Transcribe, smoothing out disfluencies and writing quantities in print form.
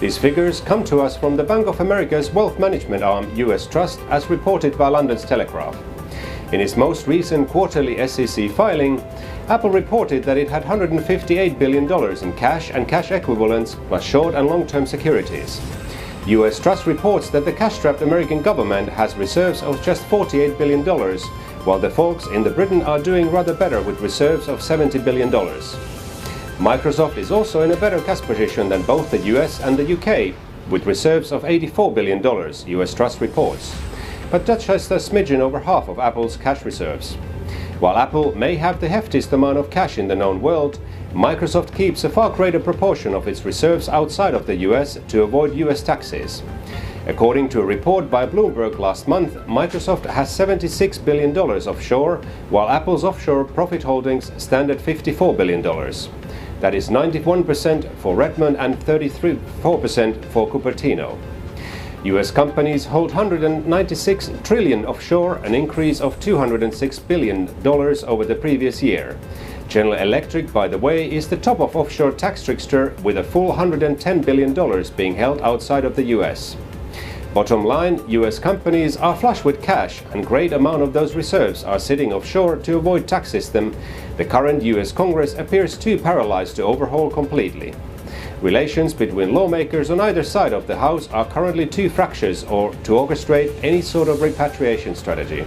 These figures come to us from the Bank of America's wealth management arm, US Trust, as reported by London's Telegraph. In its most recent quarterly SEC filing, Apple reported that it had $158 billion in cash and cash equivalents plus short and long-term securities. US Trust reports that the cash-strapped American government has reserves of just $48 billion, while the folks in Britain are doing rather better with reserves of $70 billion. Microsoft is also in a better cash position than both the US and the UK, with reserves of $84 billion, US Trust reports. But that's just a smidgen over half of Apple's cash reserves. While Apple may have the heftiest amount of cash in the known world, Microsoft keeps a far greater proportion of its reserves outside of the US to avoid US taxes. According to a report by Bloomberg last month, Microsoft has $76 billion offshore, while Apple's offshore profit holdings stand at $54 billion. That is 91% for Redmond and 34% for Cupertino. US companies hold $196 trillion offshore, an increase of $206 billion over the previous year. General Electric, by the way, is the top of offshore tax trickster, with a full $110 billion being held outside of the US. Bottom line, US companies are flush with cash, and great amount of those reserves are sitting offshore to avoid tax system the current US Congress appears too paralyzed to overhaul completely. Relations between lawmakers on either side of the House are currently too fractious to orchestrate any sort of repatriation strategy.